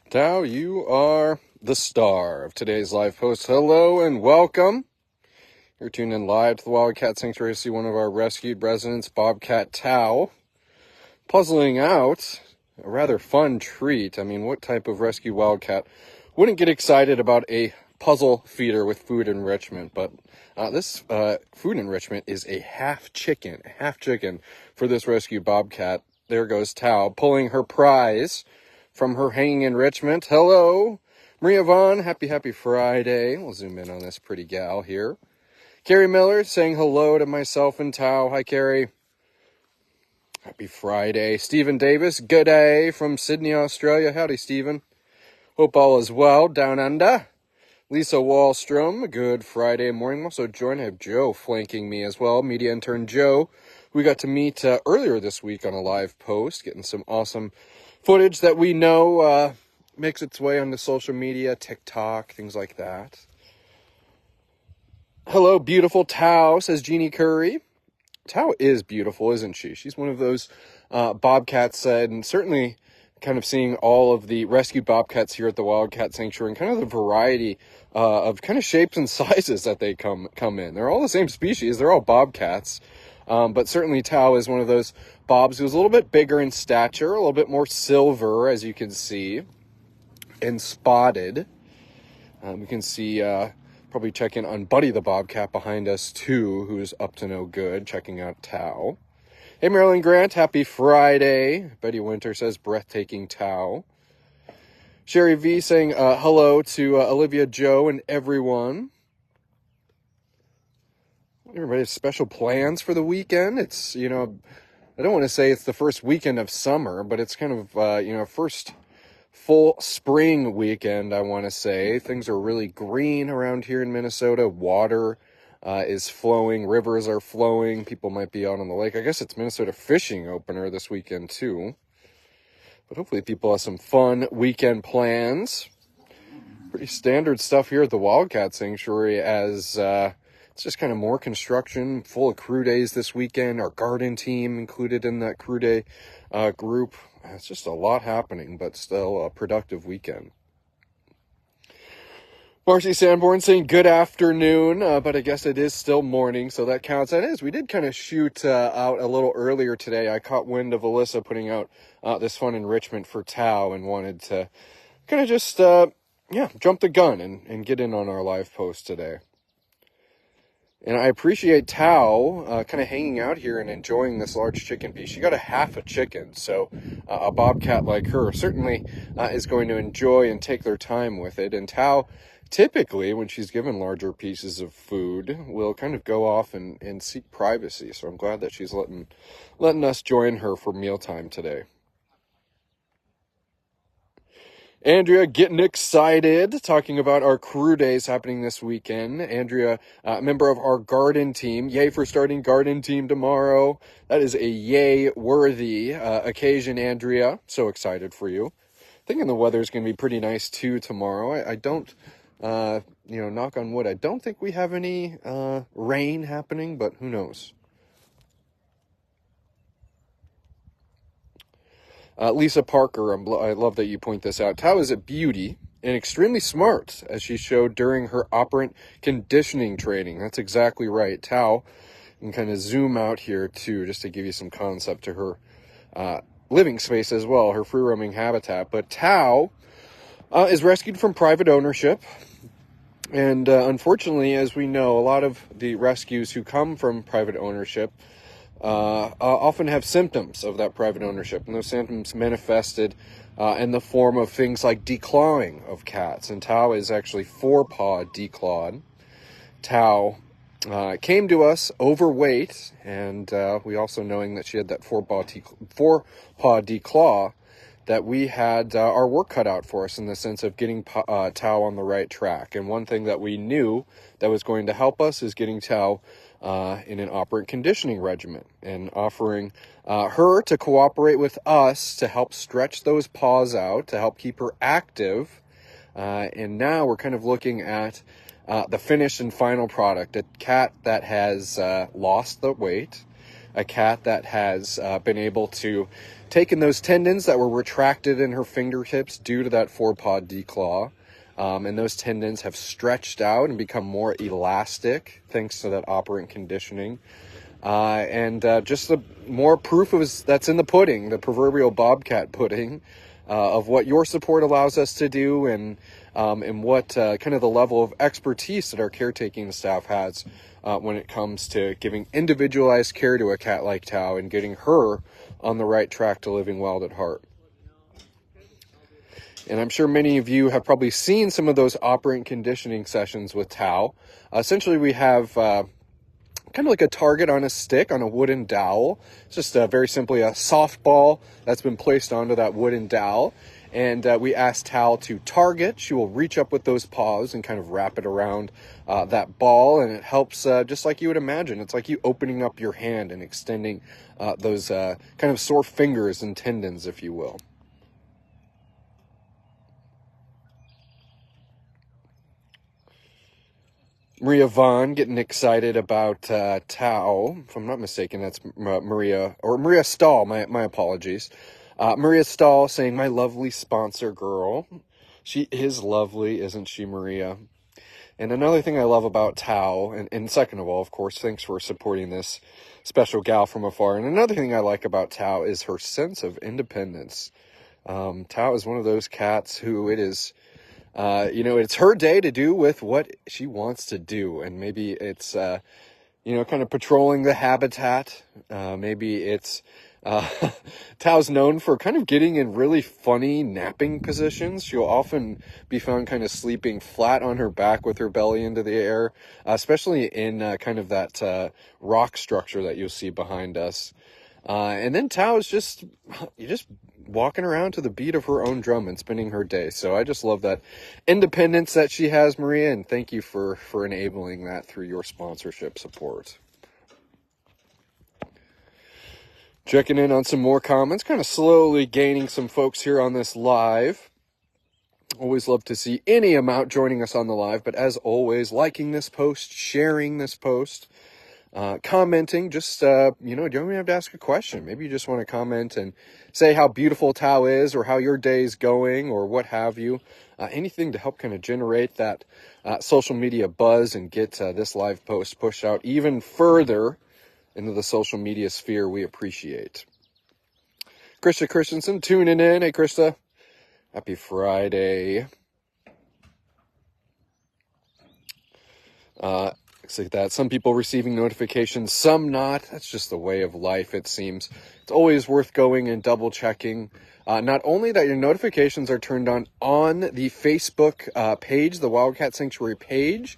Tao, you are the star of today's live post. Hello and welcome. You're tuned in live to the Wildcat Sanctuary to see one of our rescued residents, Bobcat Tao, puzzling out a rather fun treat. I mean, what type of rescue wildcat wouldn't get excited about a puzzle feeder with food enrichment? But this food enrichment is a half chicken for this rescue bobcat. There goes Tao, pulling her prize from her hanging enrichment. Hello, Maria Vaughn. Happy Friday. We'll zoom in on this pretty gal here. Carrie Miller saying hello to myself and Tao. Hi, Carrie. Happy Friday. Stephen Davis, good day from Sydney, Australia. Howdy, Stephen. Hope all is well down under. Lisa Wallstrom, good Friday morning. Also joined, I have Joe flanking me as well. Media intern Joe. We got to meet earlier this week on a live post, getting some awesome footage that we know makes its way onto social media, TikTok, things like that. Hello, beautiful Tao, says Jeannie Curry. Tao is beautiful, isn't she? She's one of those bobcats and certainly kind of seeing all of the rescued bobcats here at the Wildcat Sanctuary and kind of the variety of kind of shapes and sizes that they come in. They're all the same species. They're all bobcats. But certainly Tao is one of those bobs who's a little bit bigger in stature, a little bit more silver, as you can see, and spotted. We can see, probably check in on Buddy the Bobcat behind us too, who's up to no good, checking out Tao. Hey, Marilyn Grant, happy Friday. Betty Winter says breathtaking Tao. Sherry V saying hello to Olivia Joe and everyone. Everybody has special plans for the weekend. It's, I don't want to say it's the first weekend of summer, but it's kind of, first full spring weekend, I want to say. Things are really green around here in Minnesota. Water is flowing. Rivers are flowing. People might be out on the lake. I guess it's Minnesota fishing opener this weekend, too. But hopefully people have some fun weekend plans. Pretty standard stuff here at the Wildcat Sanctuary as it's just kind of more construction, full of crew days this weekend. Our garden team included in that crew day group. It's just a lot happening, but still a productive weekend. Marcy Sanborn saying good afternoon, but I guess it is still morning, so that counts. That is, we did kind of shoot out a little earlier today. I caught wind of Alyssa putting out this fun enrichment for Tao and wanted to kind of just, jump the gun and get in on our live post today. And I appreciate Tao kind of hanging out here and enjoying this large chicken piece. She got a half a chicken, so a bobcat like her certainly is going to enjoy and take their time with it. And Tao, typically, when she's given larger pieces of food, will kind of go off and seek privacy. So I'm glad that she's letting us join her for mealtime today. Andrea getting excited, talking about our crew days happening this weekend. Andrea, member of our garden team. Yay for starting garden team tomorrow. That is a yay-worthy occasion, Andrea. So excited for you. Thinking the weather's going to be pretty nice, too, tomorrow. I don't, knock on wood, I don't think we have any rain happening, but who knows. Lisa Parker, I love that you point this out. Tao is a beauty and extremely smart, as she showed during her operant conditioning training. That's exactly right. Tao, and kind of zoom out here too, just to give you some concept to her living space as well, her free roaming habitat. But Tao is rescued from private ownership. And unfortunately, as we know, a lot of the rescues who come from private ownership often have symptoms of that private ownership, and those symptoms manifested in the form of things like declawing of cats. And Tao is actually four-paw declawed. Tao came to us overweight, and we also knowing that she had that four-paw declaw, that we had our work cut out for us in the sense of getting Tao on the right track. And one thing that we knew that was going to help us is getting Tao in an operant conditioning regimen and offering her to cooperate with us to help stretch those paws out, to help keep her active. And now we're kind of looking at the finished and final product, a cat that has lost the weight, a cat that has been able to take in those tendons that were retracted in her fingertips due to that forepaw declaw. And those tendons have stretched out and become more elastic thanks to that operant conditioning. And just the more proof that's in the pudding, the proverbial bobcat pudding, of what your support allows us to do, and what kind of the level of expertise that our caretaking staff has when it comes to giving individualized care to a cat like Tao and getting her on the right track to living wild at heart. And I'm sure many of you have probably seen some of those operant conditioning sessions with Tao. Essentially, we have kind of like a target on a stick on a wooden dowel. It's just very simply a softball that's been placed onto that wooden dowel. And we ask Tao to target. She will reach up with those paws and kind of wrap it around that ball. And it helps just like you would imagine. It's like you opening up your hand and extending those kind of sore fingers and tendons, if you will. Maria Vaughn getting excited about Tao. If I'm not mistaken, that's Maria Stahl. My apologies. Maria Stahl saying, "My lovely sponsor girl." She is lovely, isn't she, Maria? And another thing I love about Tao, and second of all, of course, thanks for supporting this special gal from afar. And another thing I like about Tao is her sense of independence. Tao is one of those cats who it is... it's her day to do with what she wants to do. And maybe it's, kind of patrolling the habitat. Maybe it's, Tao's known for kind of getting in really funny napping positions. She'll often be found kind of sleeping flat on her back with her belly into the air, especially in kind of that rock structure that you'll see behind us. And then Tao is just walking around to the beat of her own drum and spending her day. So I just love that independence that she has, Maria, and thank you for enabling that through your sponsorship support. Checking in on some more comments, kind of slowly gaining some folks here on this live. Always love to see any amount joining us on the live, but as always, liking this post, sharing this post, commenting, just, you don't even have to ask a question. Maybe you just want to comment and say how beautiful Tao is, or how your day's going, or what have you. Anything to help kind of generate that social media buzz and get this live post pushed out even further into the social media sphere, we appreciate. Krista Christensen tuning in. Hey, Krista. Happy Friday. Looks like that. Some people receiving notifications, some not. That's just the way of life, it seems. It's always worth going and double checking. Not only that your notifications are turned on the Facebook page, the Wildcat Sanctuary page,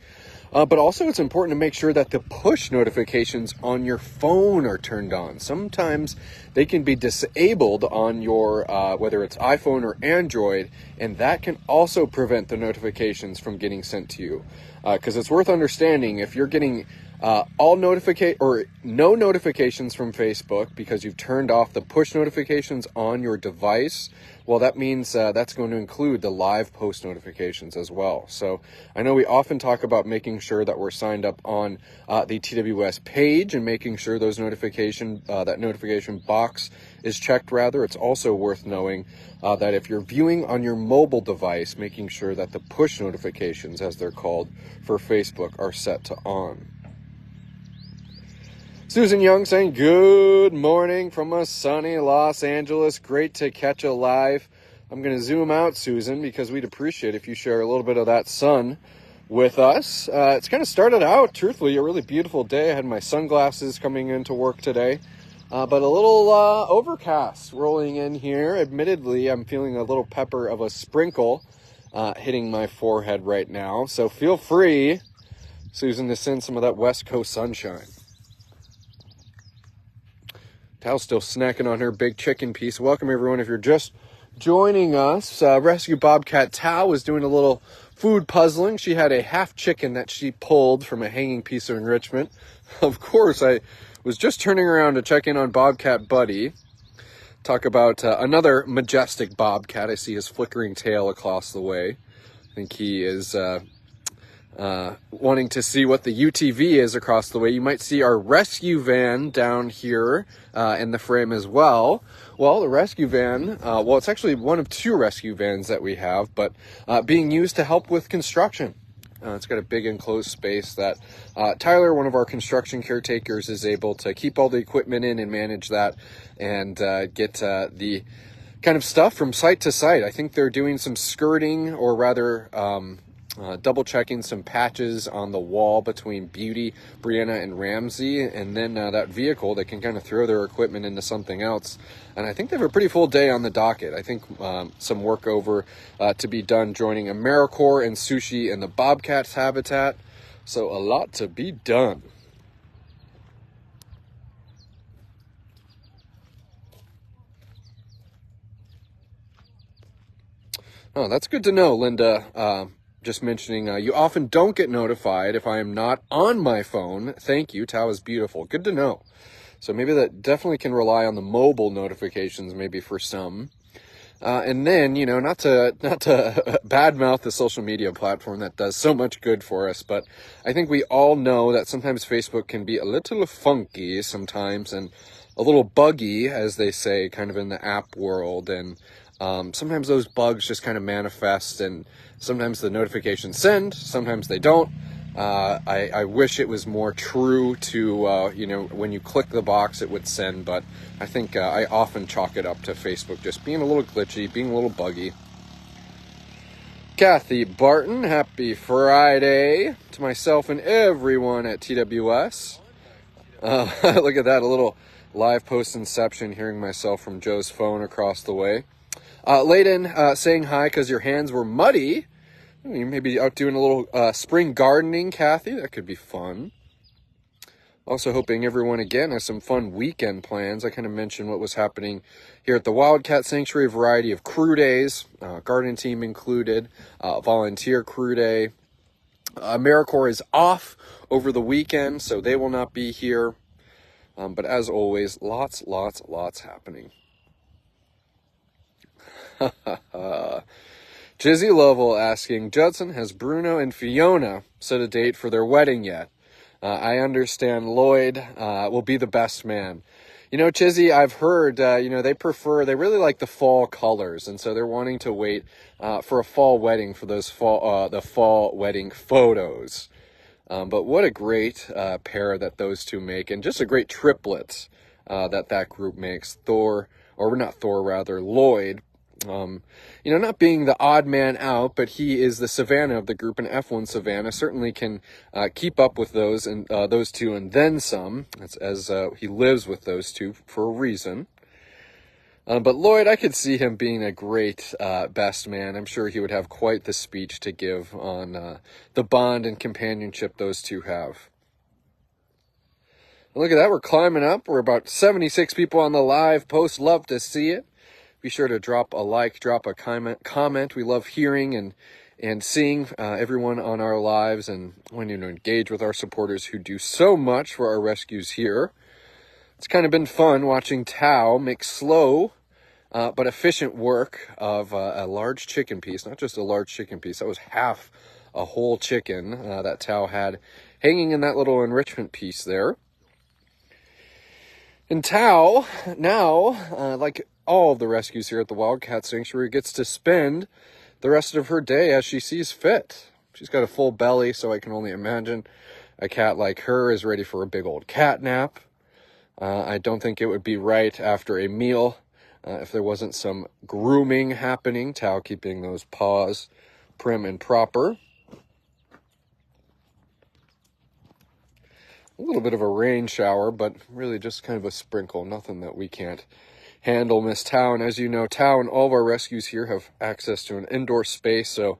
but also it's important to make sure that the push notifications on your phone are turned on. Sometimes they can be disabled on your, whether it's iPhone or Android, and that can also prevent the notifications from getting sent to you. Because it's worth understanding, if you're getting no notifications from Facebook because you've turned off the push notifications on your device, well, that means that's going to include the live post notifications as well. So I know we often talk about making sure that we're signed up on the TWS page and making sure those that notification box is checked. Rather, it's also worth knowing that if you're viewing on your mobile device, making sure that the push notifications, as they're called, for Facebook are set to on. Susan Young saying, good morning from a sunny Los Angeles. Great to catch you live. I'm going to zoom out, Susan, because we'd appreciate if you share a little bit of that sun with us. It's kind of started out, truthfully, a really beautiful day. I had my sunglasses coming into work today, but a little overcast rolling in here. Admittedly, I'm feeling a little pepper of a sprinkle hitting my forehead right now. So feel free, Susan, to send some of that West Coast sunshine. Tao's still snacking on her big chicken piece. Welcome, everyone. If you're just joining us, Rescue Bobcat Tao was doing a little food puzzling. She had a half chicken that she pulled from a hanging piece of enrichment. Of course, I was just turning around to check in on Bobcat Buddy. Talk about another majestic bobcat. I see his flickering tail across the way. I think he is wanting to see what the UTV is across the way, you might see our rescue van down here in the frame as well. Well, the rescue van, it's actually one of two rescue vans that we have, but being used to help with construction. It's got a big enclosed space that Tyler, one of our construction caretakers, is able to keep all the equipment in and manage that and get the kind of stuff from site to site. I think they're doing some skirting, or rather double checking some patches on the wall between Beauty, Brianna, and Ramsey, and then that vehicle that can kind of throw their equipment into something else. And I think they have a pretty full day on the docket. I think some work over to be done joining AmeriCorps and Sushi and the Bobcats habitat. So a lot to be done. Oh, that's good to know, Linda. Just mentioning, you often don't get notified if I am not on my phone. Thank you. Tao is beautiful. Good to know. So maybe that definitely can rely on the mobile notifications, maybe for some. And then, not to badmouth the social media platform that does so much good for us, but I think we all know that sometimes Facebook can be a little funky sometimes and a little buggy, as they say, kind of in the app world. And sometimes those bugs just kind of manifest, and sometimes the notifications send, sometimes they don't. I wish it was more true to, when you click the box, it would send, but I think I often chalk it up to Facebook just being a little glitchy, being a little buggy. Kathy Barton, happy Friday to myself and everyone at TWS. Look at that, a little live post inception, hearing myself from Joe's phone across the way. Layden saying hi because your hands were muddy. You may be out doing a little spring gardening, Kathy. That could be fun. Also hoping everyone, again, has some fun weekend plans. I kind of mentioned what was happening here at the Wildcat Sanctuary, a variety of crew days, garden team included, volunteer crew day. AmeriCorps is off over the weekend, so they will not be here. But as always, lots happening. Jizzy Lovell asking, Judson, has Bruno and Fiona set a date for their wedding yet? I understand Lloyd will be the best man. Chizzy, I've heard, they really like the fall colors, and so they're wanting to wait for a fall wedding for those the fall wedding photos. But what a great pair that those two make, and just a great triplet that group makes. Lloyd. Not being the odd man out, but he is the Savannah of the group, and F1 Savannah certainly can keep up with those two and then some, as he lives with those two for a reason. But Lloyd, I could see him being a great best man. I'm sure he would have quite the speech to give on the bond and companionship those two have. And look at that, we're climbing up. We're about 76 people on the live post. Love to see it. Be sure to drop a like, drop a comment. We love hearing and seeing everyone on our lives, and wanting to engage with our supporters who do so much for our rescues here. It's kind of been fun watching Tao make slow but efficient work of a large chicken piece. Not just a large chicken piece. That was half a whole chicken that Tao had hanging in that little enrichment piece there. And Tao, now, like all of the rescues here at the Wildcat Sanctuary, gets to spend the rest of her day as she sees fit. She's got a full belly, so I can only imagine a cat like her is ready for a big old cat nap. I don't think it would be right after a meal if there wasn't some grooming happening. Tao keeping those paws prim and proper. A little bit of a rain shower, but really just kind of a sprinkle. Nothing that we can't handle, Miss Tao. And as you know, Tao and all of our rescues here have access to an indoor space. So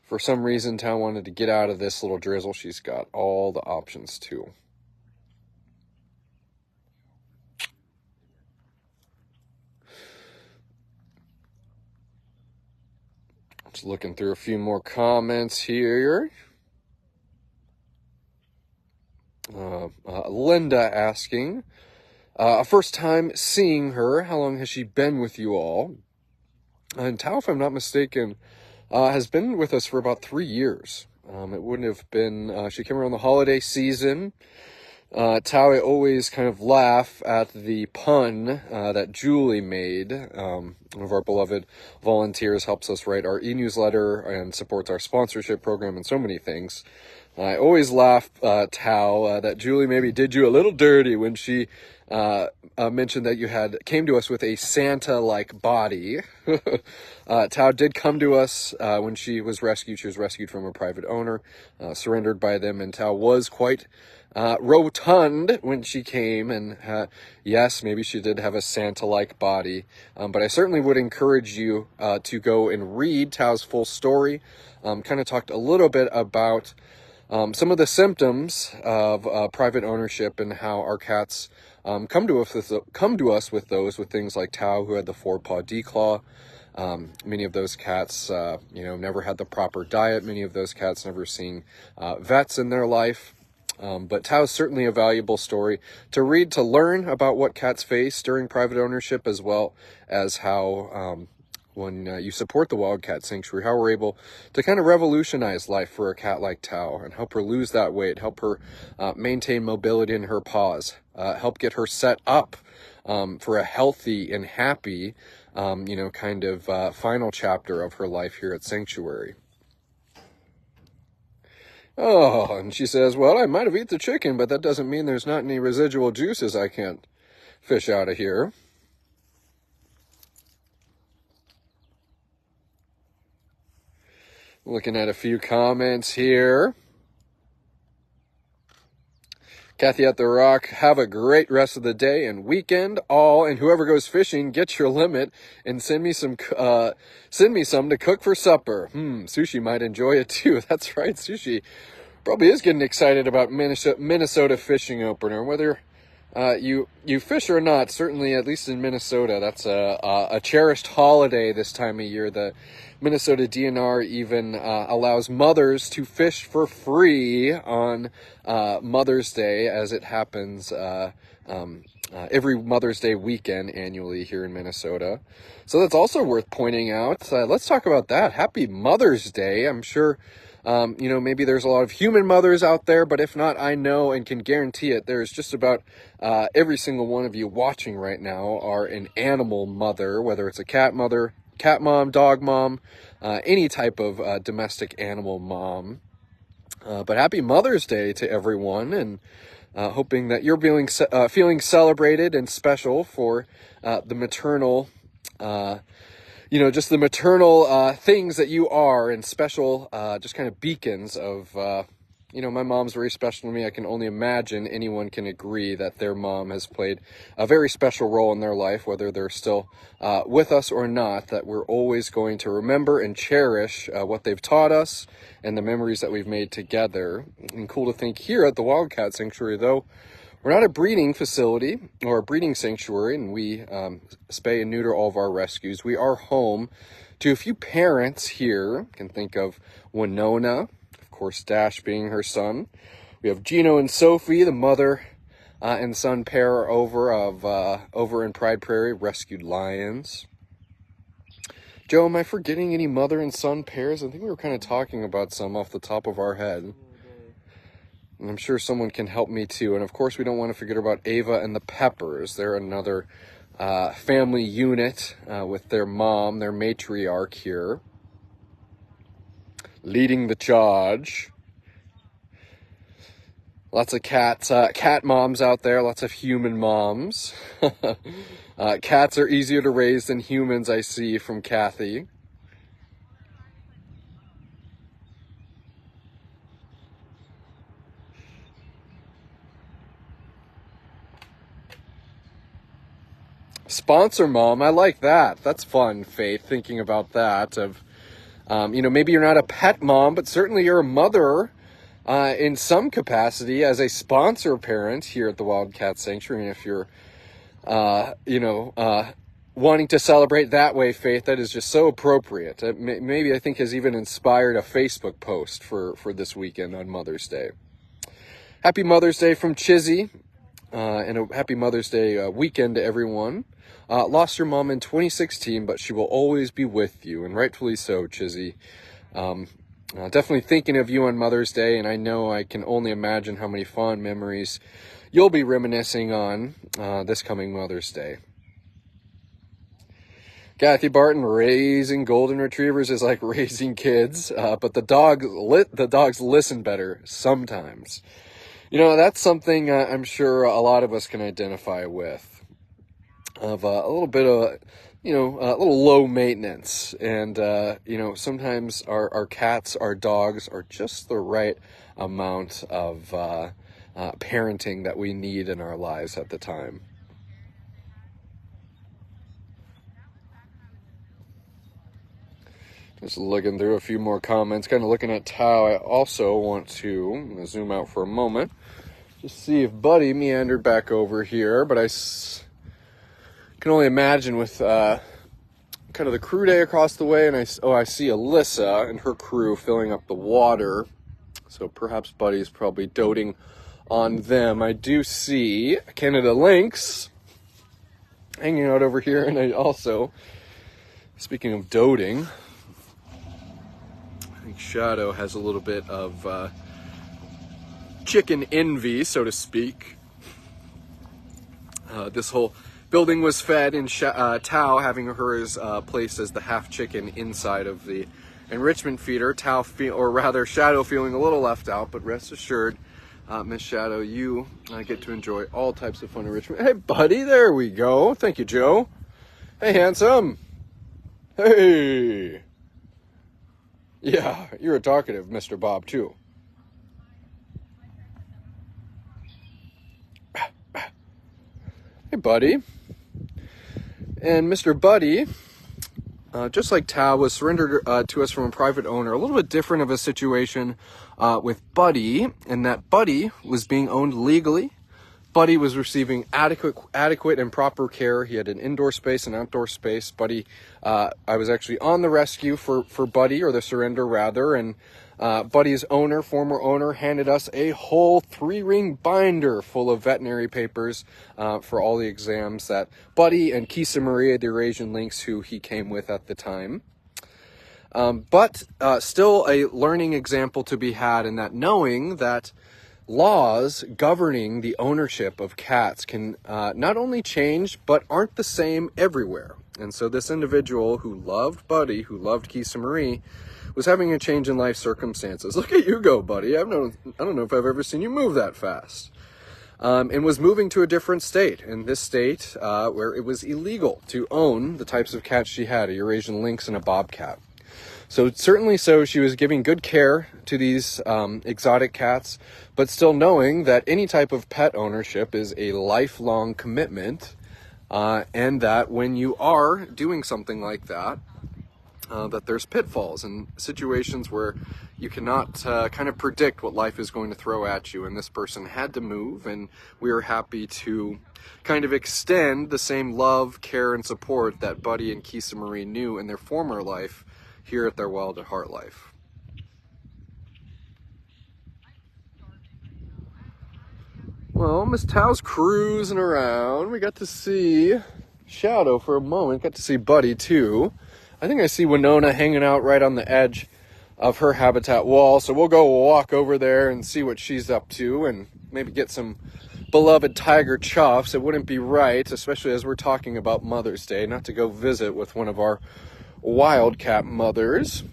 for some reason, Tao wanted to get out of this little drizzle. She's got all the options too. Just looking through a few more comments here. Linda asking, first time seeing her, how long has she been with you all? And Tao, if I'm not mistaken, has been with us for about 3 years. It wouldn't have been, she came around the holiday season. Tao, I always kind of laugh at the pun that Julie made. One of our beloved volunteers helps us write our e-newsletter and supports our sponsorship program and so many things. I always laugh, Tao, that Julie maybe did you a little dirty when she mentioned that you came to us with a Santa-like body. Tao did come to us when she was rescued. She was rescued from a private owner, surrendered by them, and Tao was quite rotund when she came, and yes, maybe she did have a Santa-like body, but I certainly would encourage you to go and read Tao's full story. Kind of talked a little bit about some of the symptoms of private ownership and how our cats come to us with things like Tao, who had the 4-paw declaw. Many of those cats, never had the proper diet. Many of those cats never seen vets in their life. But Tao is certainly a valuable story to read, to learn about what cats face during private ownership, as well as how when you support the Wildcat Sanctuary, how we're able to kind of revolutionize life for a cat like Tao and help her lose that weight, help her maintain mobility in her paws, help get her set up for a healthy and happy, final chapter of her life here at Sanctuary. Oh, and she says, well, I might have eaten the chicken, but that doesn't mean there's not any residual juices I can't fish out of here. Looking at a few comments here. Kathy at the Rock, have a great rest of the day and weekend, all, and whoever goes fishing, get your limit and send me some to cook for supper. Sushi might enjoy it too. That's right, Sushi probably is getting excited about Minnesota fishing opener. Whether you fish or not, certainly at least in Minnesota, that's a cherished holiday this time of year. The Minnesota DNR even allows mothers to fish for free on Mother's Day, as it happens every Mother's Day weekend annually here in Minnesota. So that's also worth pointing out. Let's talk about that. Happy Mother's Day. I'm sure maybe there's a lot of human mothers out there, but if not, I know and can guarantee it, there's just about every single one of you watching right now are an animal mother, whether it's a cat mother, cat mom, dog mom, any type of domestic animal mom. But happy Mother's Day to everyone, and hoping that you're feeling celebrated and special for the maternal just the maternal things that you are, and special, just kind of beacons of, my mom's very special to me. I can only imagine anyone can agree that their mom has played a very special role in their life, whether they're still with us or not, that we're always going to remember and cherish what they've taught us and the memories that we've made together. And cool to think here at the Wildcat Sanctuary, though, we're not a breeding facility or a breeding sanctuary, and we spay and neuter all of our rescues. We are home to a few parents here. You can think of Winona, of course, Dash being her son. We have Gino and Sophie, the mother and son pair over in Pride Prairie, rescued lions. Joe, am I forgetting any mother and son pairs? I think we were kind of talking about some off the top of our head. And I'm sure someone can help me too. And of course, we don't want to forget about Ava and the Peppers. They're another family unit with their mom, their matriarch here, leading the charge. Lots of cat moms out there, lots of human moms. Cats are easier to raise than humans, I see from Kathy. Sponsor mom, I like that. That's fun, Faith, thinking about that. Maybe you're not a pet mom, but certainly you're a mother in some capacity as a sponsor parent here at the Wildcat Sanctuary. And if you're, wanting to celebrate that way, Faith, that is just so appropriate. Maybe I think has even inspired a Facebook post for this weekend on Mother's Day. Happy Mother's Day from Chizzy, and a happy Mother's Day weekend to everyone. Lost your mom in 2016, but she will always be with you, and rightfully so, Chizzy. Definitely thinking of you on Mother's Day, and I know I can only imagine how many fond memories you'll be reminiscing on this coming Mother's Day. Kathy Barton, raising golden retrievers is like raising kids, but the dogs listen better sometimes. You know, that's something I'm sure a lot of us can identify with, of a little bit of, a little low maintenance. And, sometimes our cats, our dogs are just the right amount of parenting that we need in our lives at the time. Just looking through a few more comments, kind of looking at Tao. I also want to, I'm going to zoom out for a moment, just see if Buddy meandered back over here, but I can only imagine with kind of the crew day across the way, and I see Alyssa and her crew filling up the water, so perhaps Buddy's probably doting on them. I do see Canada Lynx hanging out over here, and I also, speaking of doting, I think Shadow has a little bit of chicken envy, so to speak. This whole building was fed in Tao having hers placed as the half chicken inside of the enrichment feeder. Shadow feeling a little left out, but rest assured, Miss Shadow, you get to enjoy all types of fun enrichment. Hey, Buddy, there we go. Thank you, Joe. Hey, handsome. Hey. Yeah, you're a talkative Mr. Bob, too. Hey, Buddy. And Mr. Buddy, just like Tao, was surrendered to us from a private owner. A little bit different of a situation with Buddy, in that Buddy was being owned legally. Buddy was receiving adequate and proper care. He had an indoor space and outdoor space. Buddy, I was actually on the rescue for Buddy, or the surrender rather, and Buddy's former owner, handed us a whole 3-ring binder full of veterinary papers for all the exams that Buddy and Kisa Maria, the Eurasian lynx, who he came with at the time. But still a learning example to be had, in that knowing that laws governing the ownership of cats can not only change, but aren't the same everywhere. And so this individual who loved Buddy, who loved Kisa Marie, was having a change in life circumstances. Look at you go, Buddy. I don't know if I've ever seen you move that fast. And was moving to a different state. In this state, where it was illegal to own the types of cats she had, a Eurasian lynx and a bobcat. So certainly she was giving good care to these exotic cats, but still knowing that any type of pet ownership is a lifelong commitment, and that when you are doing something like that, that there's pitfalls and situations where you cannot kind of predict what life is going to throw at you. And this person had to move, and we were happy to kind of extend the same love, care, and support that Buddy and Kisa Marie knew in their former life here at their Wild at Heart life. Well, Miss Tao's cruising around. We got to see Shadow for a moment. Got to see Buddy too. I think I see Winona hanging out right on the edge of her habitat wall. So we'll go walk over there and see what she's up to, and maybe get some beloved tiger chuffs. It wouldn't be right, especially as we're talking about Mother's Day, not to go visit with one of our wildcat mothers.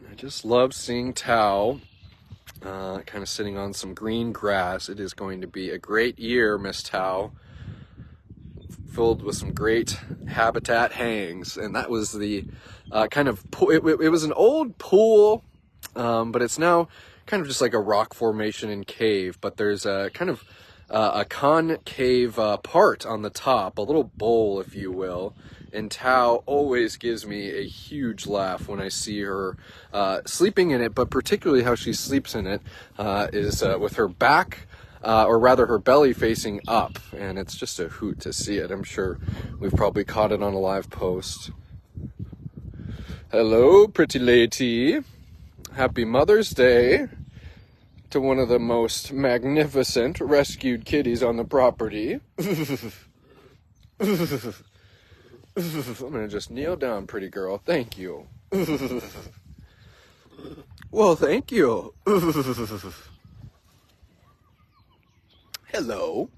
I just love seeing Tao kind of sitting on some green grass. It is going to be a great year, Miss Tao, filled with some great habitat hangs. And that was the kind of it was an old pool, but it's now kind of just like a rock formation and cave, but there's a kind of a concave part on the top, a little bowl, if you will. And Tao always gives me a huge laugh when I see her sleeping in it, but particularly how she sleeps in it is with her back, or rather her belly facing up. And it's just a hoot to see it. I'm sure we've probably caught it on a live post. Hello, pretty lady. Happy Mother's Day to one of the most magnificent rescued kitties on the property. I'm gonna just kneel down, pretty girl. Thank you. Well, thank you. Hello.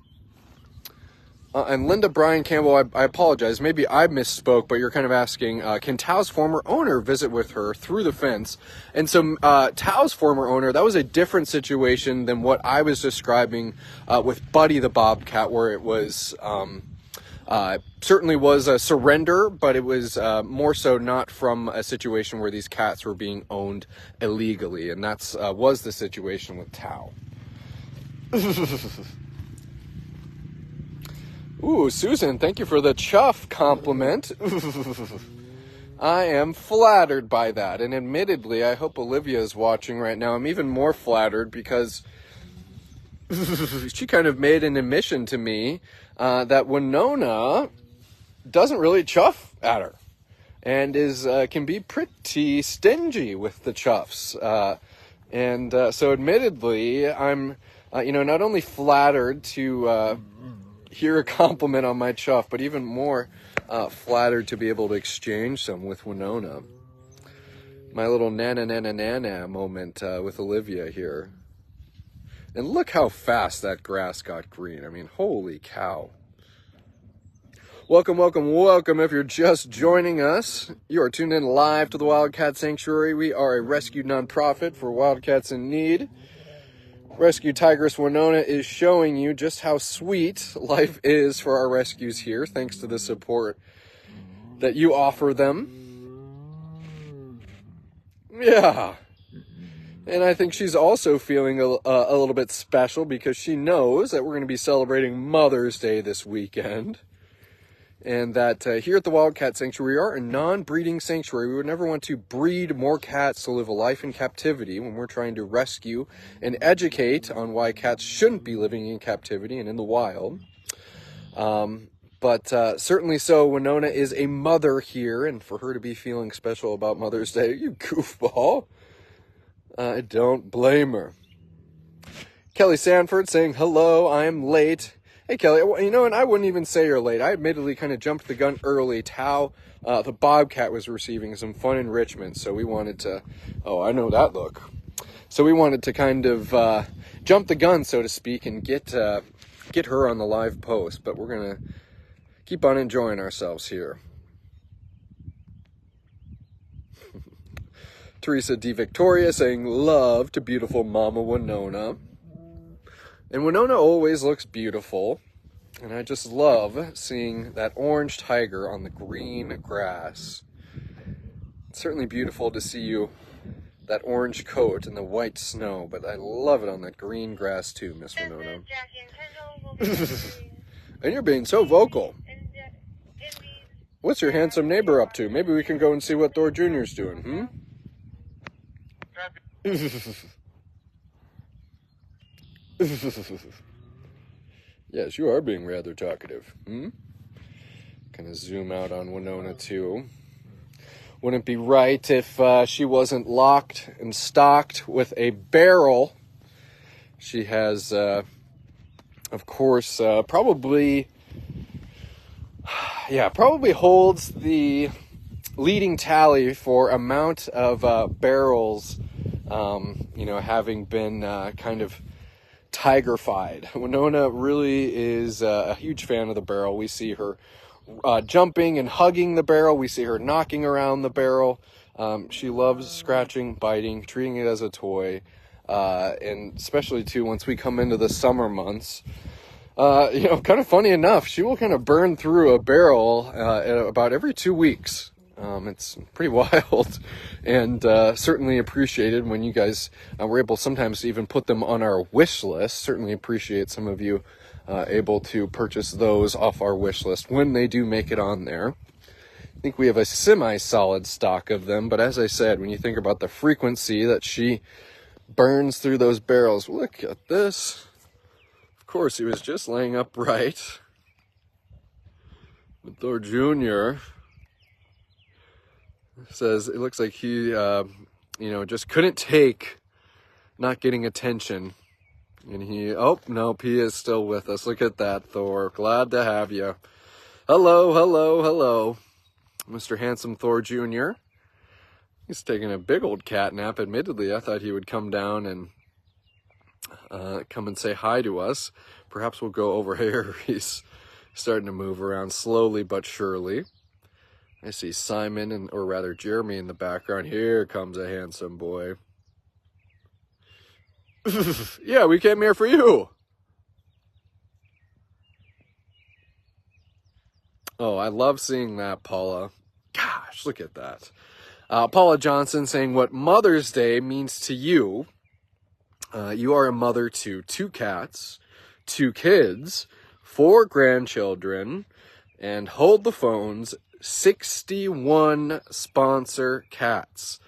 And Linda Bryan Campbell, I apologize. Maybe I misspoke, but you're kind of asking, can Tao's former owner visit with her through the fence? And so Tao's former owner, that was a different situation than what I was describing with Buddy the Bobcat, where it was certainly was a surrender, but it was more so not from a situation where these cats were being owned illegally. And that's was the situation with Tao. Ooh, Susan, thank you for the chuff compliment. I am flattered by that. And admittedly, I hope Olivia is watching right now. I'm even more flattered because she kind of made an admission to me that Winona doesn't really chuff at her and is can be pretty stingy with the chuffs. So admittedly, I'm not only flattered to hear a compliment on my chuff, but even more flattered to be able to exchange some with Winona. My little nana moment with Olivia here. And look how fast that grass got green. I mean, holy cow. Welcome, welcome, welcome. If you're just joining us, you are tuned in live to the Wildcat Sanctuary. We are a rescue nonprofit for wildcats in need. Rescue Tigress Winona is showing you just how sweet life is for our rescues here, thanks to the support that you offer them. Yeah. And I think she's also feeling a little bit special because she knows that we're going to be celebrating Mother's Day this weekend. And that here at the Wildcat Sanctuary, we are a non-breeding sanctuary. We would never want to breed more cats to live a life in captivity when we're trying to rescue and educate on why cats shouldn't be living in captivity and in the wild. But certainly so, Winona is a mother here, and for her to be feeling special about Mother's Day, you goofball, I don't blame her. Kelly Sanford saying, hello, I'm late. Hey, Kelly, and I wouldn't even say you're late. I admittedly kind of jumped the gun early. Tao, the Bobcat, was receiving some fun enrichment, so we wanted to... Oh, I know that look. So we wanted to kind of jump the gun, so to speak, and get her on the live post. But we're going to keep on enjoying ourselves here. Teresa D. Victoria saying, love to beautiful Mama Winona. And Winona always looks beautiful, and I just love seeing that orange tiger on the green grass. It's certainly beautiful to see you, that orange coat and the white snow, but I love it on that green grass too, Miss Winona. And you're being so vocal. What's your handsome neighbor up to? Maybe we can go and see what Thor Jr.'s doing, Yes, you are being rather talkative. Kind of zoom out on Winona too. Wouldn't it be right if she wasn't locked and stocked with a barrel? She has, of course, probably holds the leading tally for amount of barrels, having been kind of tiger-fied. Winona really is a huge fan of the barrel. We see her jumping and hugging the barrel. We see her knocking around the barrel. She loves scratching, biting, treating it as a toy. And especially, too, once we come into the summer months, kind of funny enough, she will kind of burn through a barrel about every 2 weeks. It's pretty wild and certainly appreciated when you guys were able sometimes to even put them on our wish list. Certainly appreciate some of you able to purchase those off our wish list when they do make it on there. I think we have a semi-solid stock of them, but as I said, when you think about the frequency that she burns through those barrels, look at this. Of course, he was just laying upright. But Thor Jr. says it looks like he, just couldn't take not getting attention. And he is still with us. Look at that, Thor. Glad to have you. Hello, hello, hello, Mr. Handsome Thor Jr. He's taking a big old cat nap. Admittedly, I thought he would come down and come and say hi to us. Perhaps we'll go over here. He's starting to move around slowly but surely. I see Simon, or rather Jeremy, in the background. Here comes a handsome boy. Yeah, we came here for you. Oh, I love seeing that, Paula. Gosh, look at that. Paula Johnson saying what Mother's Day means to you. You are a mother to 2 cats, 2 kids, 4 grandchildren, and hold the phones, 61 sponsor cats.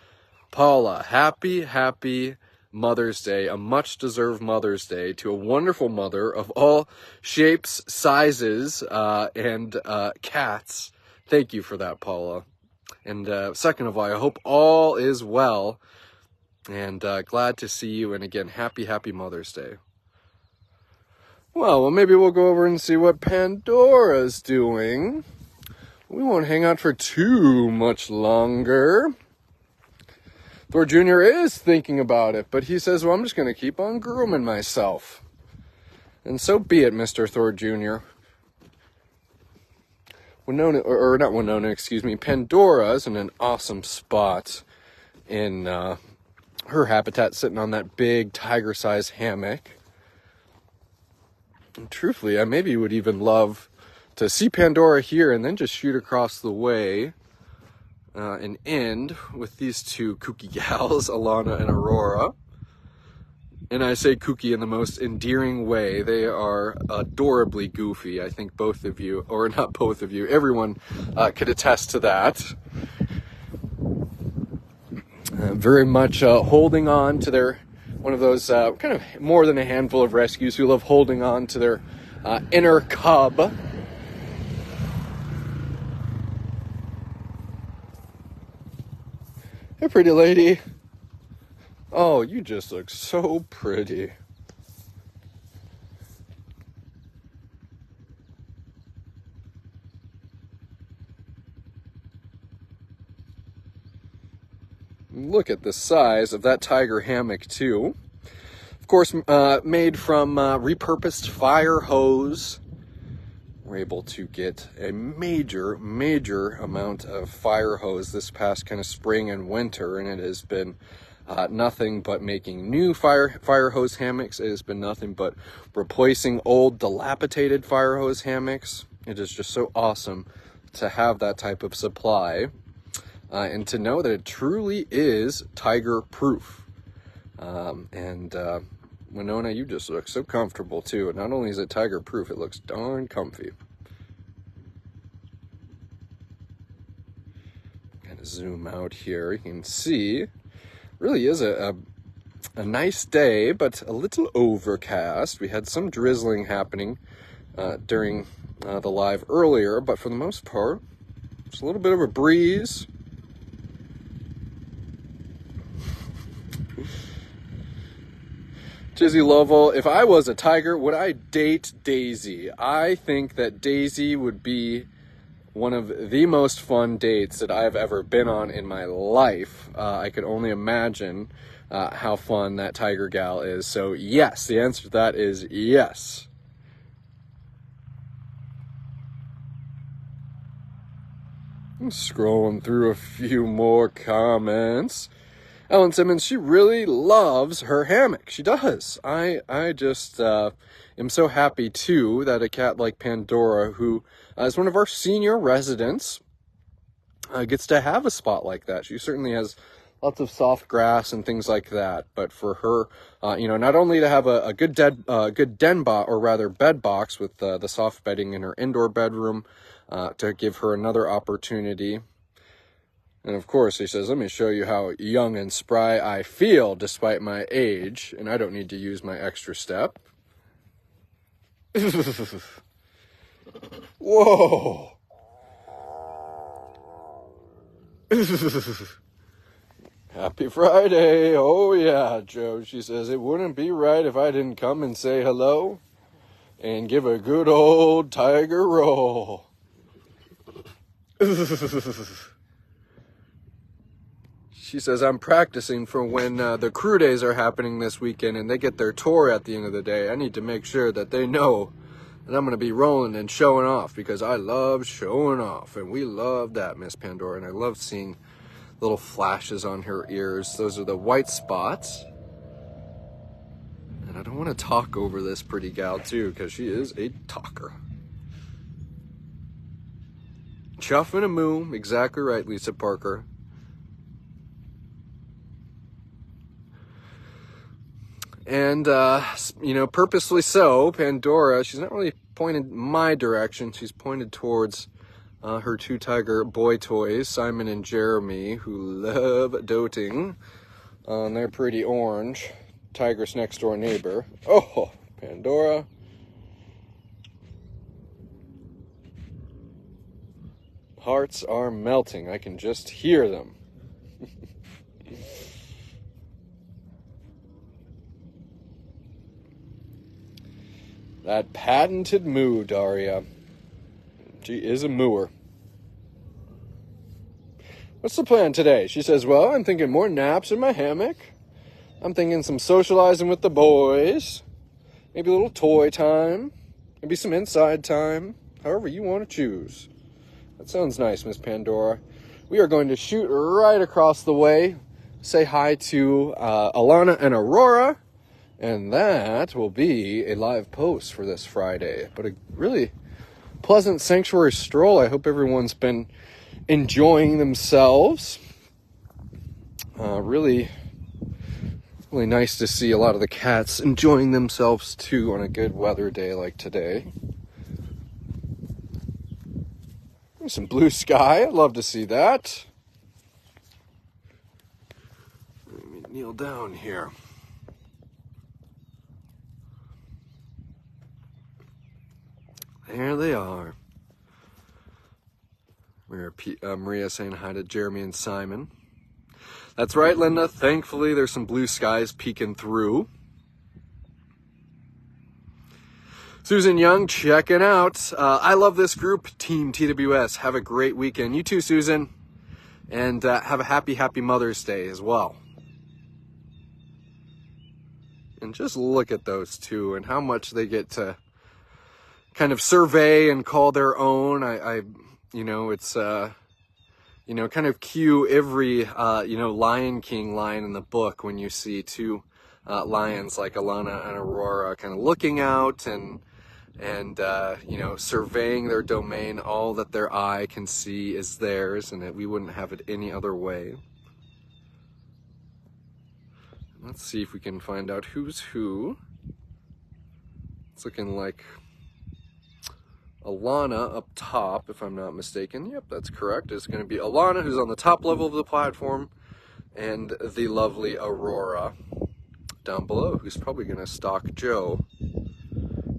Paula, happy Mother's Day, a much-deserved Mother's Day to a wonderful mother of all shapes, sizes, and cats. Thank you for that, Paula. And second of all, I hope all is well, and glad to see you, and again, happy Mother's Day. Well, maybe we'll go over and see what Pandora's doing. We won't hang out for too much longer. Thor Jr. is thinking about it, but he says, well, I'm just going to keep on grooming myself. And so be it, Mr. Thor Jr. Winona, or not Winona, excuse me, Pandora's in an awesome spot in her habitat, sitting on that big tiger-sized hammock. And truthfully, I maybe would even love to see Pandora here and then just shoot across the way and end with these 2 kooky gals, Alana and Aurora. And I say kooky in the most endearing way. They are adorably goofy. I think both of you, or not both of you, everyone could attest to that. Very much holding on to their, one of those kind of more than a handful of rescues who love holding on to their inner cub. Hey, pretty lady. Oh, you just look so pretty. Look at the size of that tiger hammock, too. Of course, made from repurposed fire hose. We're able to get a major amount of fire hose this past kind of spring and winter, and it has been nothing but making new fire hose hammocks. It has been nothing but replacing old dilapidated fire hose hammocks. It is just so awesome to have that type of supply, and to know that it truly is tiger proof. Winona, you just look so comfortable too. And not only is it tiger proof, it looks darn comfy. Kind of zoom out here. You can see, really is a nice day, but a little overcast. We had some drizzling happening during the live earlier, but for the most part, it's a little bit of a breeze. Jizzy Lovell, if I was a tiger, would I date Daisy? I think that Daisy would be one of the most fun dates that I've ever been on in my life. I could only imagine how fun that tiger gal is. So yes, the answer to that is yes. I'm scrolling through a few more comments. Ellen Simmons, she really loves her hammock. She does. I just am so happy, too, that a cat like Pandora, who is one of our senior residents, gets to have a spot like that. She certainly has lots of soft grass and things like that. But for her, not only to have a good den box, or rather bed box with the soft bedding in her indoor bedroom, to give her another opportunity. And of course, he says, let me show you how young and spry I feel despite my age, and I don't need to use my extra step. Whoa. Happy Friday. Oh, yeah, Joe. She says, it wouldn't be right if I didn't come and say hello and give a good old tiger roll. She says, I'm practicing for when the crew days are happening this weekend and they get their tour at the end of the day. I need to make sure that they know that I'm going to be rolling and showing off, because I love showing off. And we love that, Miss Pandora. And I love seeing little flashes on her ears. Those are the white spots. And I don't want to talk over this pretty gal, too, because she is a talker. Chuff and a moo. Exactly right, Lisa Parker. And, purposely so, Pandora, she's not really pointed my direction. She's pointed towards her two tiger boy toys, Simon and Jeremy, who love doting on their pretty orange tiger's next door neighbor. Oh, Pandora. Hearts are melting. I can just hear them. That patented moo, Daria. She is a mooer. What's the plan today? She says, well, I'm thinking more naps in my hammock. I'm thinking some socializing with the boys. Maybe a little toy time. Maybe some inside time. However you want to choose. That sounds nice, Miss Pandora. We are going to shoot right across the way. Say hi to Alana and Aurora. And that will be a live post for this Friday. But a really pleasant sanctuary stroll. I hope everyone's been enjoying themselves. Really nice to see a lot of the cats enjoying themselves too on a good weather day like today. There's some blue sky. I'd love to see that. Let me kneel down here. There they are. Maria saying hi to Jeremy and Simon. That's right, Linda. Thankfully, there's some blue skies peeking through. Susan Young checking out. I love this group, Team TWS. Have a great weekend. You too, Susan. And have a happy Mother's Day as well. And just look at those two and how much they get to kind of survey and call their own. It's kind of cue every Lion King line in the book when you see two lions like Alana and Aurora kind of looking out and surveying their domain. All that their eye can see is theirs, and that we wouldn't have it any other way. Let's see if we can find out who's who. It's looking like Alana up top, if I'm not mistaken. Yep, that's correct. It's going to be Alana, who's on the top level of the platform, and the lovely Aurora down below, who's probably going to stalk Joe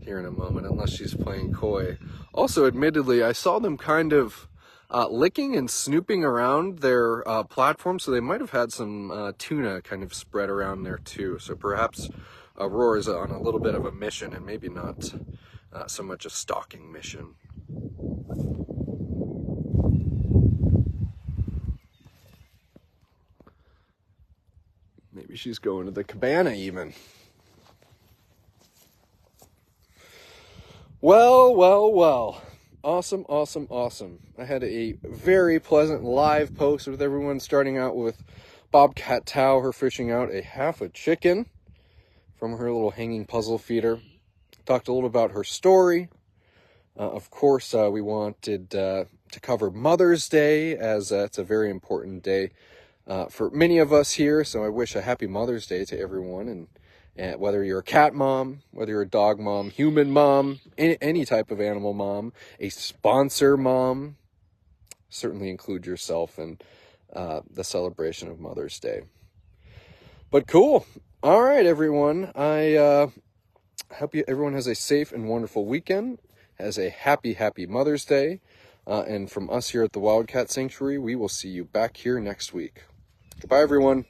here in a moment, unless she's playing coy. Also, admittedly, I saw them kind of licking and snooping around their platform, so they might have had some tuna kind of spread around there too. So perhaps Aurora's on a little bit of a mission, and maybe not so much a stalking mission. Maybe she's going to the cabana even. Well. Awesome. I had a very pleasant live post with everyone, starting out with Bobcat Tao, her fishing out a half a chicken from her little hanging puzzle feeder. Talked a little about her story. Of course, we wanted to cover Mother's Day, as it's a very important day for many of us here. So I wish a happy Mother's Day to everyone. And whether you're a cat mom, whether you're a dog mom, human mom, any type of animal mom, a sponsor mom, certainly include yourself in the celebration of Mother's Day. But cool. All right, everyone. I hope everyone has a safe and wonderful weekend, has a happy Mother's Day. And from us here at the Wildcat Sanctuary, we will see you back here next week. Goodbye, everyone.